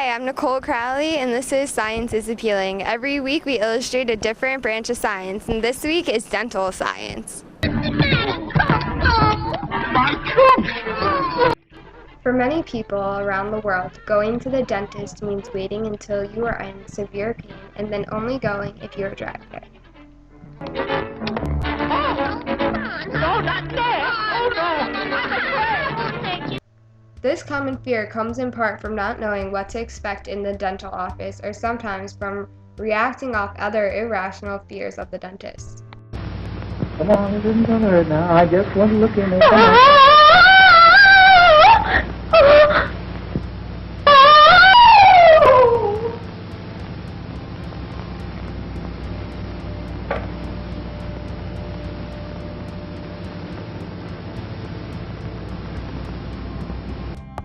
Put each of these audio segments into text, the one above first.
Hi, I'm Nicole Crowley, and this is Science is Appealing. Every week we illustrate a different branch of science, and this week is dental science. For many people around the world, going to the dentist means waiting until you are in severe pain and then only going if you are dragged there. No, not there! Oh no! I'm afraid! This common fear comes in part from not knowing what to expect in the dental office, or sometimes from reacting off other irrational fears of the dentist. Come on, it isn't gonna hurt now. I just want to look in there.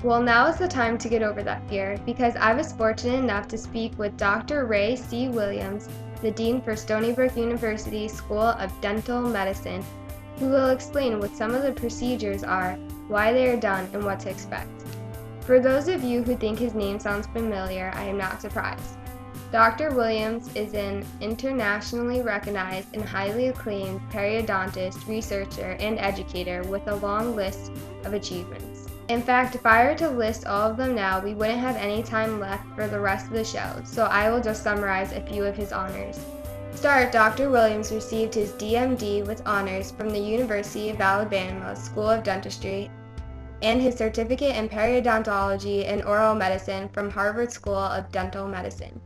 Well, now is the time to get over that fear, because I was fortunate enough to speak with Dr. Ray C. Williams, the Dean for Stony Brook University School of Dental Medicine, who will explain what some of the procedures are, why they are done, and what to expect. For those of you who think his name sounds familiar, I am not surprised. Dr. Williams is an internationally recognized and highly acclaimed periodontist, researcher, and educator with a long list of achievements. In fact, if I were to list all of them now, we wouldn't have any time left for the rest of the show, so I will just summarize a few of his honors. To start, Dr. Williams received his DMD with honors from the University of Alabama School of Dentistry and his certificate in periodontology and oral medicine from Harvard School of Dental Medicine.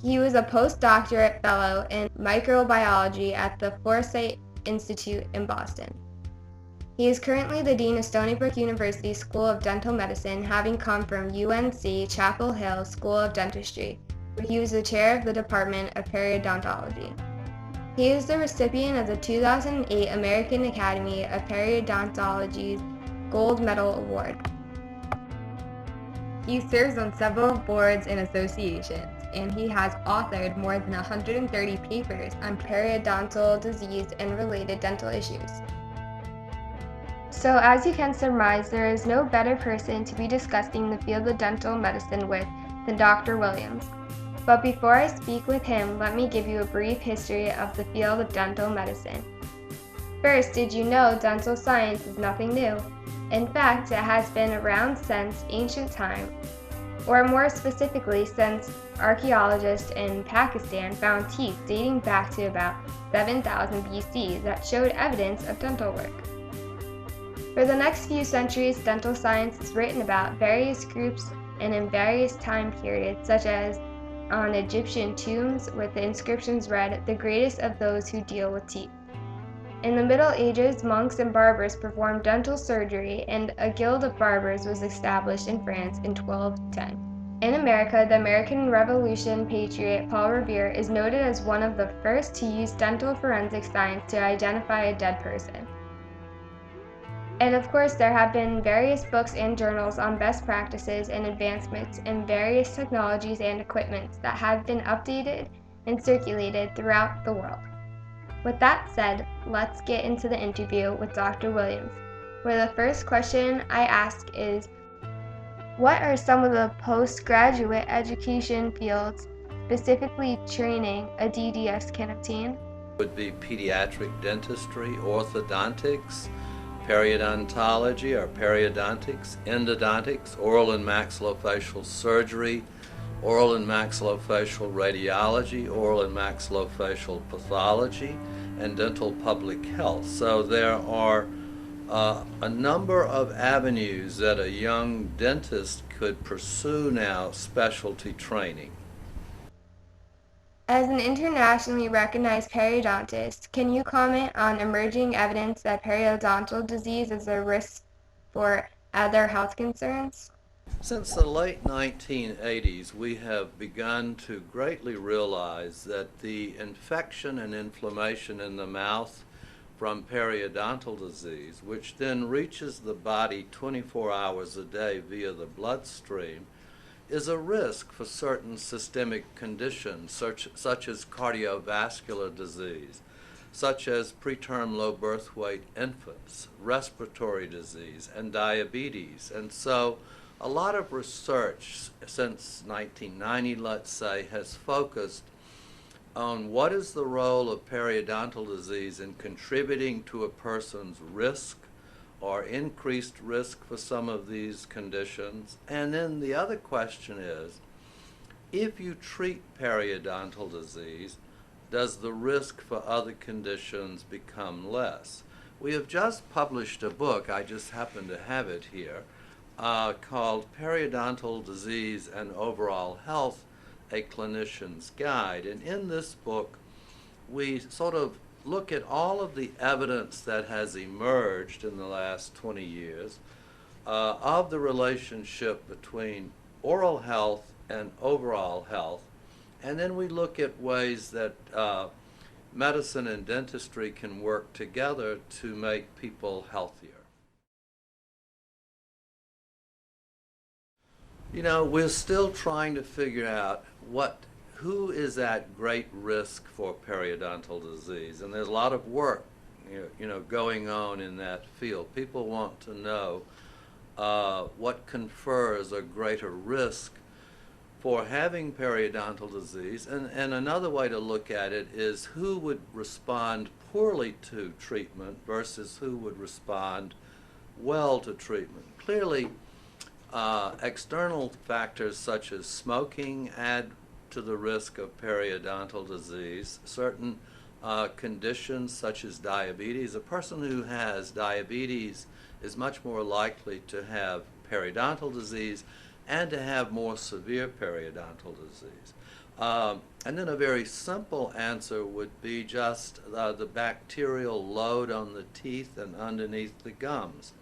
He was a postdoctorate fellow in microbiology at the Forsyth Institute in Boston. He is currently the Dean of Stony Brook University School of Dental Medicine, having come from UNC Chapel Hill School of Dentistry, where he was the chair of the Department of Periodontology. He is the recipient of the 2008 American Academy of Periodontology's Gold Medal Award. He serves on several boards and associations, and he has authored more than 130 papers on periodontal disease and related dental issues. So as you can surmise, there is no better person to be discussing the field of dental medicine with than Dr. Williams. But before I speak with him, let me give you a brief history of the field of dental medicine. First, did you know dental science is nothing new? In fact, it has been around since ancient time, or more specifically since archaeologists in Pakistan found teeth dating back to about 7000 BC that showed evidence of dental work. For the next few centuries, dental science is written about various groups and in various time periods, such as on Egyptian tombs with the inscriptions read, "The greatest of those who deal with teeth." In the Middle Ages, monks and barbers performed dental surgery, and a guild of barbers was established in France in 1210. In America, the American Revolution patriot Paul Revere is noted as one of the first to use dental forensic science to identify a dead person. And of course, there have been various books and journals on best practices and advancements in various technologies and equipments that have been updated and circulated throughout the world. With that said, let's get into the interview with Dr. Williams, where the first question I ask is, what are some of the postgraduate education fields, specifically training a DDS can obtain? Would be pediatric dentistry, orthodontics, periodontology or periodontics, endodontics, oral and maxillofacial surgery, oral and maxillofacial radiology, oral and maxillofacial pathology, and dental public health. So there are a number of avenues that a young dentist could pursue now specialty training. As an internationally recognized periodontist, can you comment on emerging evidence that periodontal disease is a risk for other health concerns? Since the late 1980s, we have begun to greatly realize that the infection and inflammation in the mouth from periodontal disease, which then reaches the body 24 hours a day via the bloodstream, is a risk for certain systemic conditions such as cardiovascular disease, such as preterm low birth weight infants, respiratory disease, and diabetes. And so a lot of research since 1990, let's say, has focused on what is the role of periodontal disease in contributing to a person's risk or increased risk for some of these conditions. And then the other question is, if you treat periodontal disease, does the risk for other conditions become less? We have just published a book, I just happen to have it here, called Periodontal Disease and Overall Health, a Clinician's Guide. And in this book, we sort of look at all of the evidence that has emerged in the last 20 years of the relationship between oral health and overall health. And then we look at ways that medicine and dentistry can work together to make people healthier. You know, we're still trying to figure out who is at great risk for periodontal disease, and there's a lot of work, going on in that field. People want to know what confers a greater risk for having periodontal disease, and another way to look at it is who would respond poorly to treatment versus who would respond well to treatment. Clearly, external factors such as smoking add to the risk of periodontal disease. Certain conditions such as diabetes, a person who has diabetes is much more likely to have periodontal disease and to have more severe periodontal disease. And then a very simple answer would be just the bacterial load on the teeth and underneath the gums.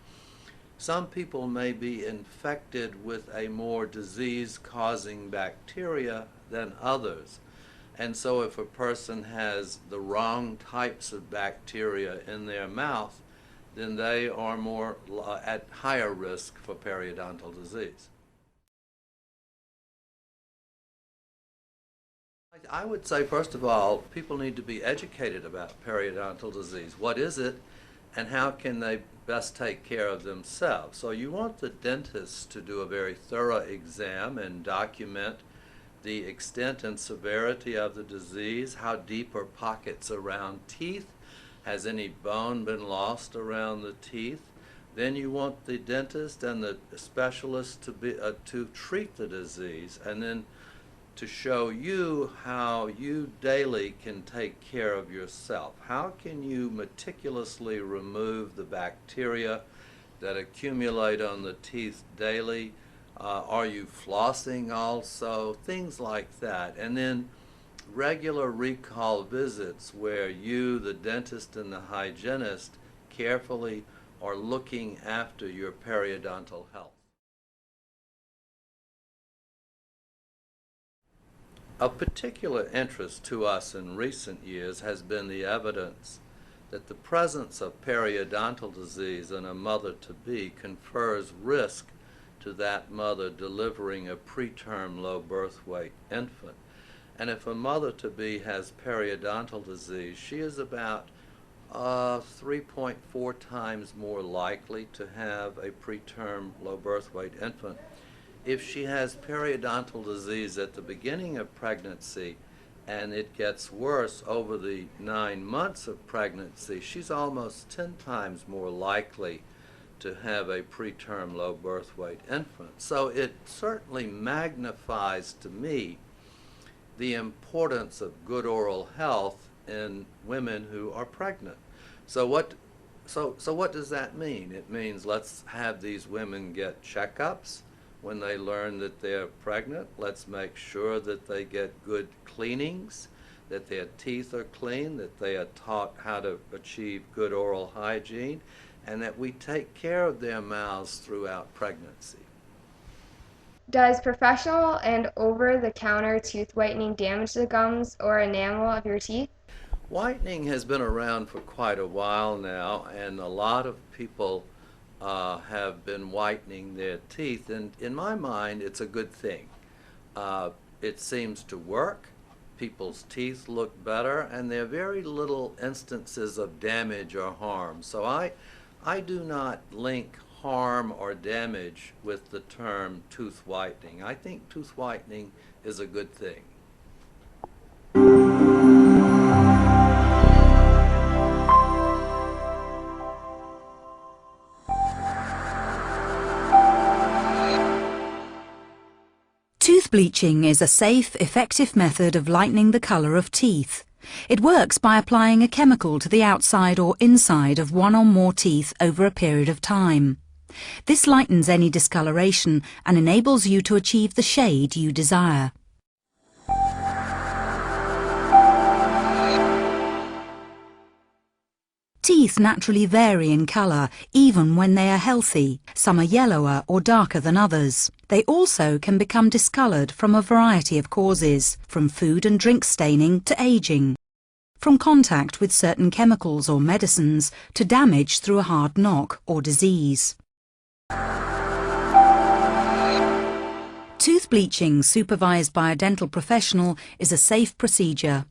Some people may be infected with a more disease-causing bacteria than others. And so if a person has the wrong types of bacteria in their mouth, then they are more at higher risk for periodontal disease. I would say, first of all, people need to be educated about periodontal disease. What is it, and how can they best take care of themselves? So you want the dentist to do a very thorough exam and document the extent and severity of the disease. How deep are pockets around teeth? Has any bone been lost around the teeth? Then you want the dentist and the specialist to treat the disease, and then to show you how you daily can take care of yourself. How can you meticulously remove the bacteria that accumulate on the teeth daily? Are you flossing also? Things like that. And then regular recall visits where you, the dentist and the hygienist, carefully are looking after your periodontal health. Of particular interest to us in recent years has been the evidence that the presence of periodontal disease in a mother-to-be confers risk to that mother delivering a preterm low birth weight infant. And if a mother-to-be has periodontal disease, she is about 3.4 times more likely to have a preterm low birth weight infant. If she has periodontal disease at the beginning of pregnancy and it gets worse over the 9 months of pregnancy, she's almost 10 times more likely to have a preterm low birth weight infant. So it certainly magnifies to me the importance of good oral health in women who are pregnant. So what does that mean? It means let's have these women get checkups when they learn that they're pregnant. Let's make sure that they get good cleanings, that their teeth are clean, that they are taught how to achieve good oral hygiene, and that we take care of their mouths throughout pregnancy. Does professional and over-the-counter tooth whitening damage the gums or enamel of your teeth? Whitening has been around for quite a while now, and a lot of people have been whitening their teeth, and in my mind it's a good thing. It seems to work. People's teeth look better, and there are very little instances of damage or harm. So I do not link harm or damage with the term tooth whitening. I think tooth whitening is a good thing. Tooth bleaching is a safe, effective method of lightening the colour of teeth. It works by applying a chemical to the outside or inside of one or more teeth over a period of time. This lightens any discoloration and enables you to achieve the shade you desire. Teeth naturally vary in colour, even when they are healthy. Some are yellower or darker than others. They also can become discoloured from a variety of causes, from food and drink staining to ageing, from contact with certain chemicals or medicines to damage through a hard knock or disease. Tooth bleaching supervised by a dental professional is a safe procedure.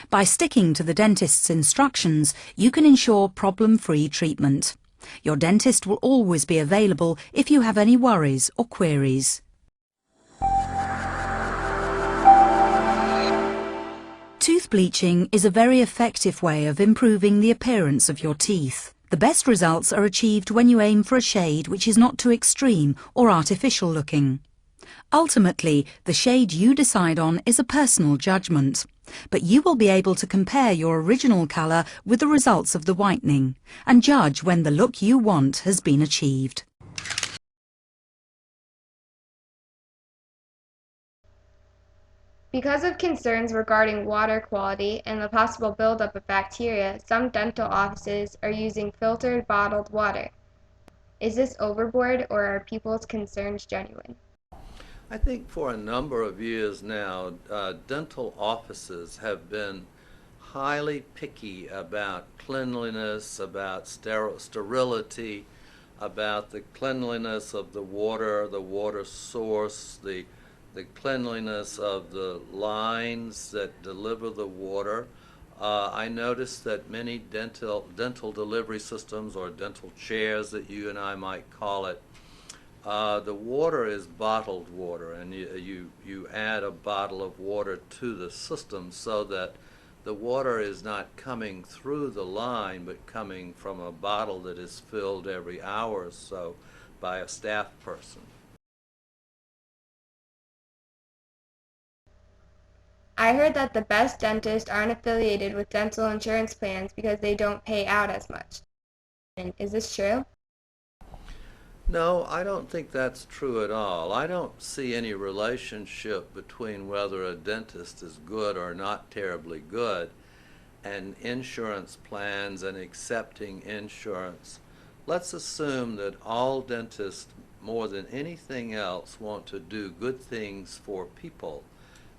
By sticking to the dentist's instructions, you can ensure problem-free treatment. Your dentist will always be available if you have any worries or queries. Tooth bleaching is a very effective way of improving the appearance of your teeth. The best results are achieved when you aim for a shade which is not too extreme or artificial looking. Ultimately, the shade you decide on is a personal judgment, but you will be able to compare your original colour with the results of the whitening and judge when the look you want has been achieved. Because of concerns regarding water quality and the possible buildup of bacteria, some dental offices are using filtered bottled water. Is this overboard, or are people's concerns genuine? I think for a number of years now, dental offices have been highly picky about cleanliness, about sterility, about the cleanliness of the water source, the cleanliness of the lines that deliver the water. I noticed that many dental delivery systems, or dental chairs that you and I might call it, the water is bottled water, and you add a bottle of water to the system so that the water is not coming through the line but coming from a bottle that is filled every hour or so by a staff person. I heard that the best dentists aren't affiliated with dental insurance plans because they don't pay out as much. Is this true? No, I don't think that's true at all. I don't see any relationship between whether a dentist is good or not terribly good and insurance plans and accepting insurance. Let's assume that all dentists, more than anything else, want to do good things for people.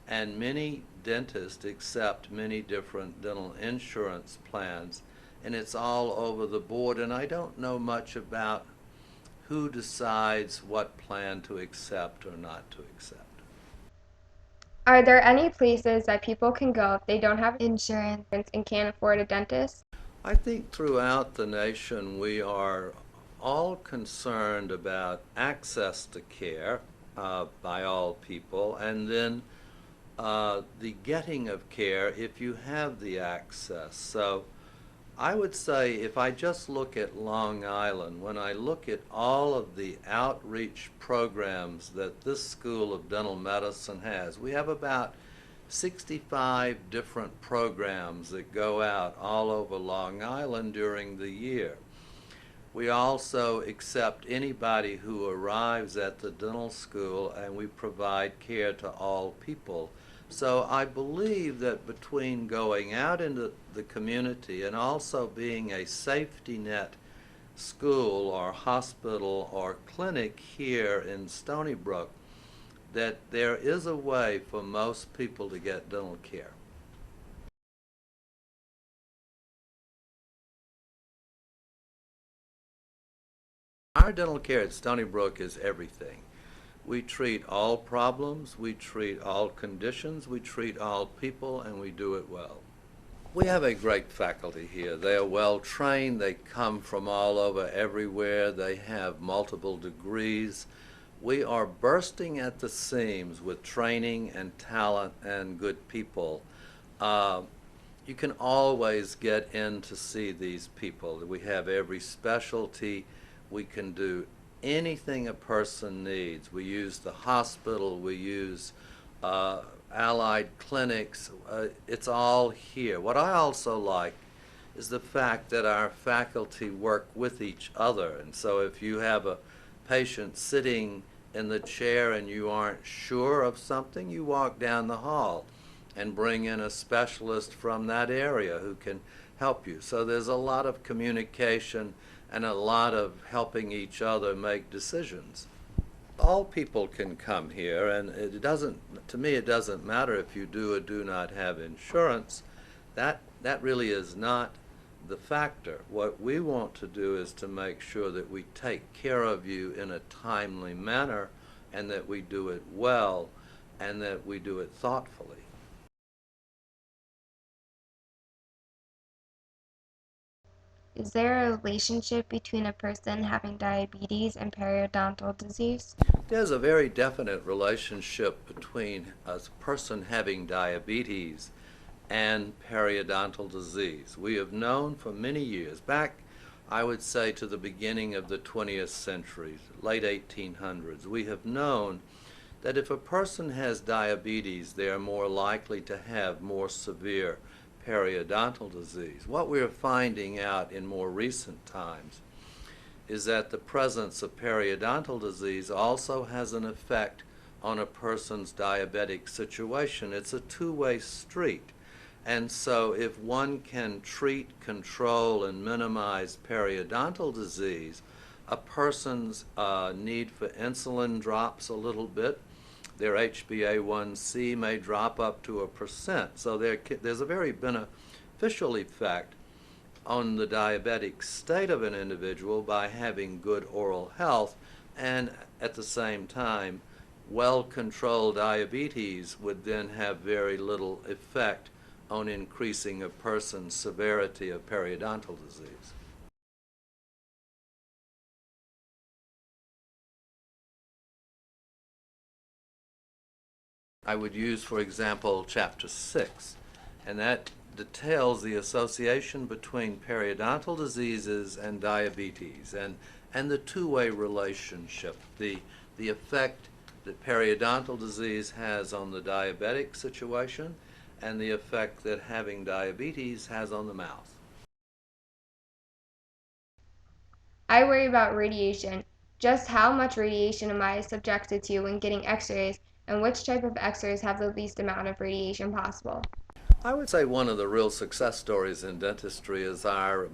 And many dentists accept many different dental insurance plans, and it's all over the board, and I don't know much about who decides what plan to accept or not to accept. Are there any places that people can go if they don't have insurance and can't afford a dentist? I think throughout the nation we are all concerned about access to care by all people, and then the getting of care if you have the access. So I would say, if I just look at Long Island, when I look at all of the outreach programs that this School of Dental Medicine has, we have about 65 different programs that go out all over Long Island during the year. We also accept anybody who arrives at the dental school, and we provide care to all people. So I believe that between going out into the community and also being a safety net school or hospital or clinic here in Stony Brook, that there is a way for most people to get dental care. Our dental care at Stony Brook is everything. We treat all problems, we treat all conditions, we treat all people, and we do it well. We have a great faculty here. They are well trained. They come from all over everywhere. They have multiple degrees. We are bursting at the seams with training and talent and good people. You can always get in to see these people. We have every specialty. We can do anything a person needs. We use the hospital. We use allied clinics. It's all here. What I also like is the fact that our faculty work with each other. And so if you have a patient sitting in the chair and you aren't sure of something, you walk down the hall and bring in a specialist from that area who can help you. So there's a lot of communication and a lot of helping each other make decisions. All people can come here, and to me it doesn't matter if you do or do not have insurance. That really is not the factor. What we want to do is to make sure that we take care of you in a timely manner, and that we do it well, and that we do it thoughtfully. Is there a relationship between a person having diabetes and periodontal disease? There's a very definite relationship between a person having diabetes and periodontal disease. We have known for many years, back I would say to the beginning of the 20th century, late 1800s, we have known that if a person has diabetes, they are more likely to have more severe periodontal disease. What we're finding out in more recent times is that the presence of periodontal disease also has an effect on a person's diabetic situation. It's a two-way street. And so if one can treat, control, and minimize periodontal disease, a person's need for insulin drops a little bit. Their HbA1c may drop up to 1%. So there's a very beneficial effect on the diabetic state of an individual by having good oral health, and at the same time, well-controlled diabetes would then have very little effect on increasing a person's severity of periodontal disease. I would use, for example, Chapter 6, and that details the association between periodontal diseases and diabetes, and the two-way relationship, the effect that periodontal disease has on the diabetic situation, and the effect that having diabetes has on the mouth. I worry about radiation. Just how much radiation am I subjected to when getting x-rays, and which type of x-rays have the least amount of radiation possible? I would say one of the real success stories in dentistry is our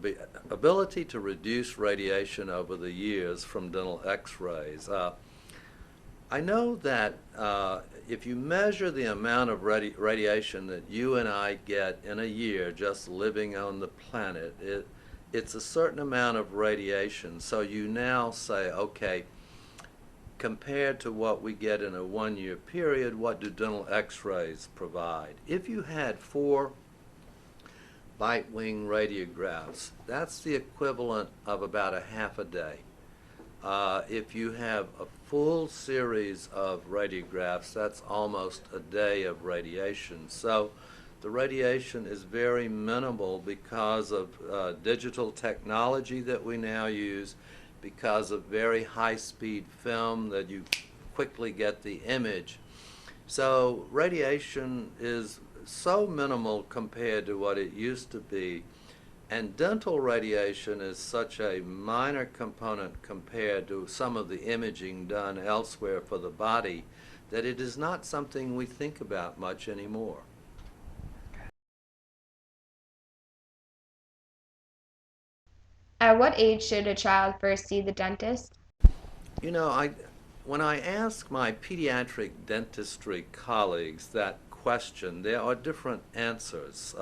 ability to reduce radiation over the years from dental x-rays. I know that if you measure the amount of radiation that you and I get in a year just living on the planet, it's a certain amount of radiation. So you now say, okay, compared to what we get in a one-year period, what do dental x-rays provide? If you had 4 bite wing radiographs, that's the equivalent of about a half a day. If you have a full series of radiographs, that's almost a day of radiation. So the radiation is very minimal because of digital technology that we now use, because of very high-speed film that you quickly get the image. So radiation is so minimal compared to what it used to be, and dental radiation is such a minor component compared to some of the imaging done elsewhere for the body that it is not something we think about much anymore. At what age should a child first see the dentist? You know, when I ask my pediatric dentistry colleagues that question, there are different answers.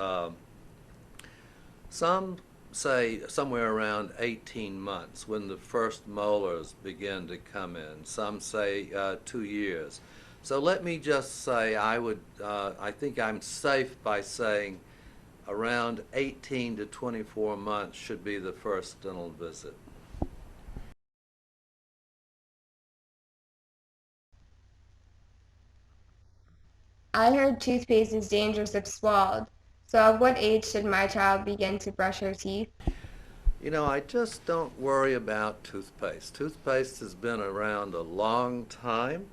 Some say somewhere around 18 months when the first molars begin to come in. Some say 2 years. So let me just say I think I'm safe by saying around 18 to 24 months should be the first dental visit. I heard toothpaste is dangerous if swallowed. So at what age should my child begin to brush her teeth? You know, I just don't worry about toothpaste. Toothpaste has been around a long time.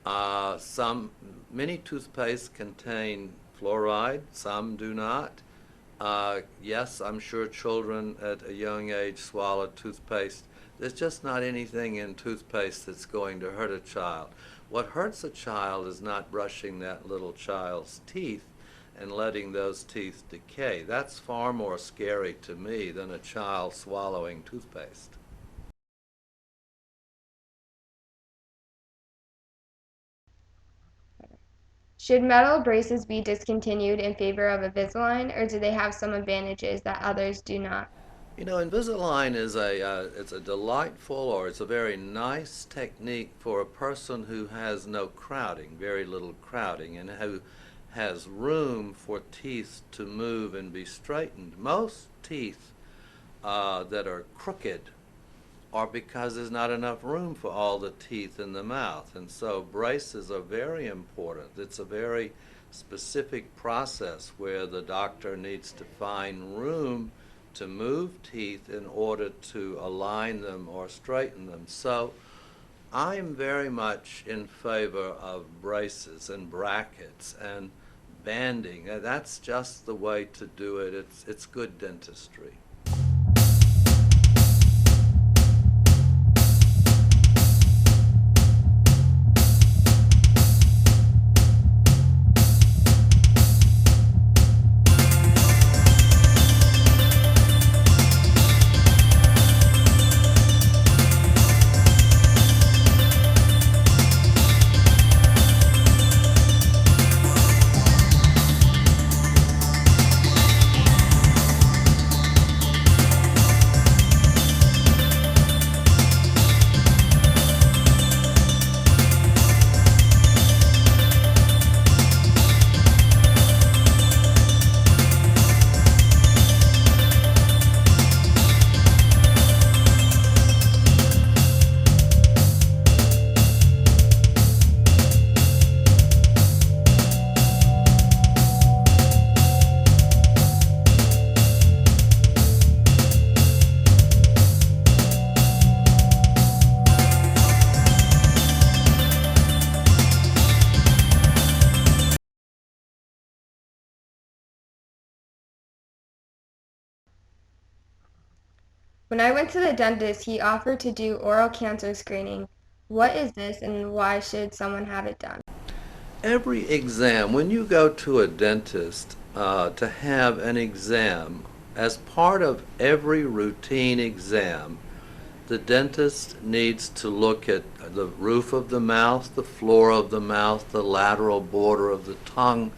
Many toothpastes contain fluoride, some do not. Yes, I'm sure children at a young age swallow toothpaste. There's just not anything in toothpaste that's going to hurt a child. What hurts a child is not brushing that little child's teeth and letting those teeth decay. That's far more scary to me than a child swallowing toothpaste. Should metal braces be discontinued in favor of Invisalign, or do they have some advantages that others do not? You know, Invisalign is it's a delightful, or it's a very nice technique for a person who has no crowding, very little crowding, and who has room for teeth to move and be straightened. Most teeth that are crooked are because there's not enough room for all the teeth in the mouth, and so braces are very important. It's a very specific process where the doctor needs to find room to move teeth in order to align them or straighten them. So I'm very much in favor of braces and brackets and banding. That's just the way to do it. It's good dentistry. When I went to the dentist, he offered to do oral cancer screening. What is this and why should someone have it done? Every exam, when you go to a dentist to have an exam, as part of every routine exam, the dentist needs to look at the roof of the mouth, the floor of the mouth, the lateral border of the tongue,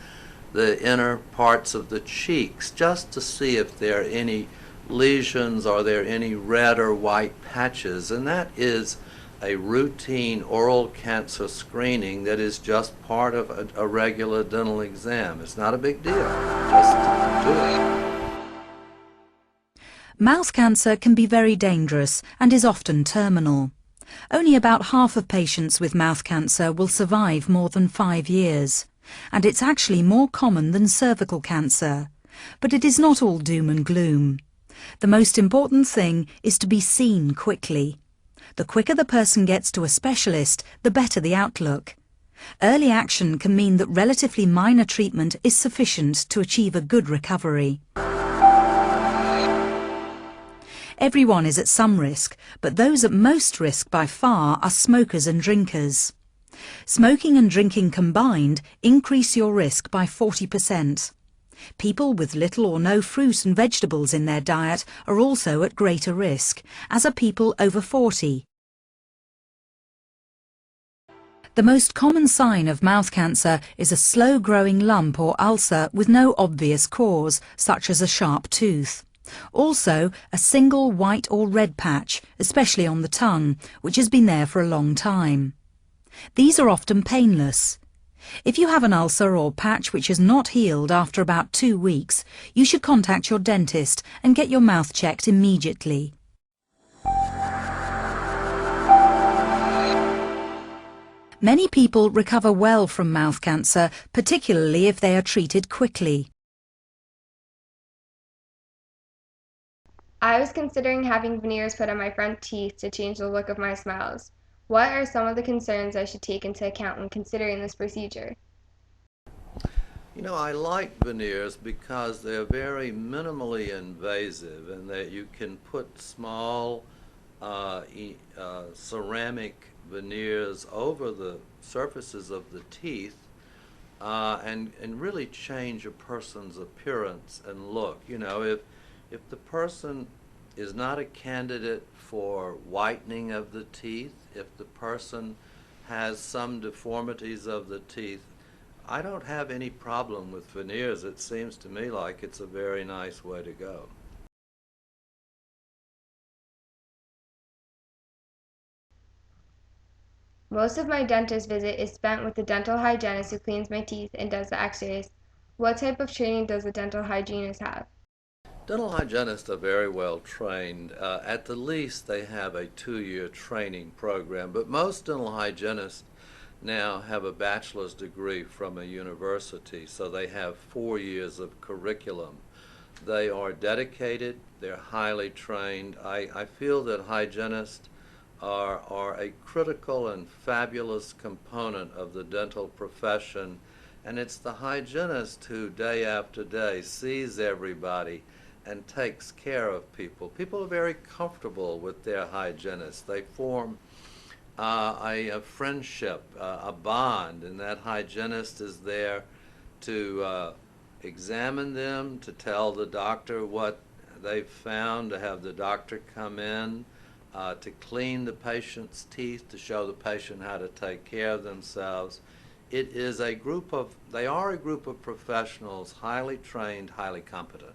the inner parts of the cheeks, just to see if there are any lesions, are there any red or white patches, and that is a routine oral cancer screening that is just part of a regular dental exam. It's not a big deal, just do it. Mouth cancer can be very dangerous and is often terminal. Only about half of patients with mouth cancer will survive more than 5 years, and it's actually more common than cervical cancer. But it is not all doom and gloom. The most important thing is to be seen quickly. The quicker the person gets to a specialist, the better the outlook. Early action can mean that relatively minor treatment is sufficient to achieve a good recovery. Everyone is at some risk, but those at most risk by far are smokers and drinkers. Smoking and drinking combined increase your risk by 40%. People with little or no fruit and vegetables in their diet are also at greater risk, as are people over 40. The most common sign of mouth cancer is a slow-growing lump or ulcer with no obvious cause, such as a sharp tooth. Also, a single white or red patch, especially on the tongue, which has been there for a long time. These are often painless. If you have an ulcer or patch which is not healed after about 2 weeks, you should contact your dentist and get your mouth checked immediately. Many people recover well from mouth cancer, particularly if they are treated quickly. I was considering having veneers put on my front teeth to change the look of my smiles. What are some of the concerns I should take into account when considering this procedure? You know, I like veneers because they're very minimally invasive and that you can put small ceramic veneers over the surfaces of the teeth and really change a person's appearance and look. You know, if the person is not a candidate for whitening of the teeth, if the person has some deformities of the teeth, I don't have any problem with veneers. It seems to me like it's a very nice way to go. Most of my dentist visit is spent with the dental hygienist who cleans my teeth and does the x-rays. What type of training does the dental hygienist have? Dental hygienists are very well trained. At the least, they have a 2-year training program, but most dental hygienists now have a bachelor's degree from a university, so they have 4 years of curriculum. They are dedicated, they're highly trained. I feel that hygienists are a critical and fabulous component of the dental profession, and it's the hygienist who day after day sees everybody and takes care of people. People are very comfortable with their hygienist. They form a friendship, a bond, and that hygienist is there to examine them, to tell the doctor what they've found, to have the doctor come in, to clean the patient's teeth, to show the patient how to take care of themselves. It is a group of, they are a group of professionals, highly trained, highly competent.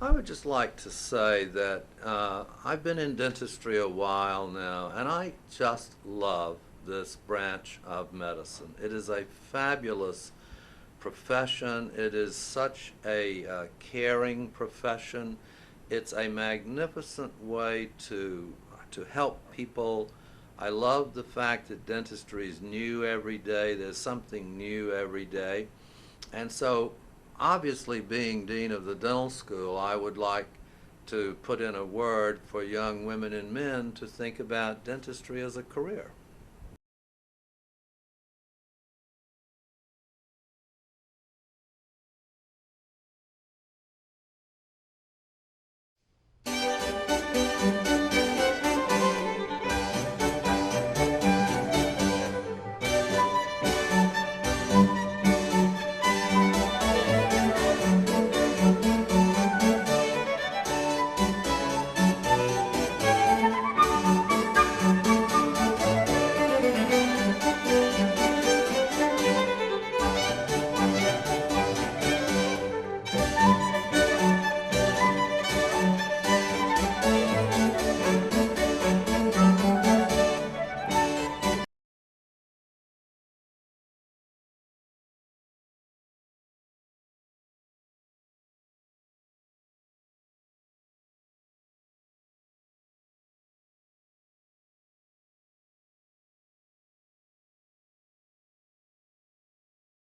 I would just like to say that I've been in dentistry a while now, and I just love this branch of medicine. It is a fabulous profession. It is such a caring profession. It's a magnificent way to help people. I love the fact that dentistry is new every day. There's something new every day. And so, obviously, being dean of the dental school, I would like to put in a word for young women and men to think about dentistry as a career.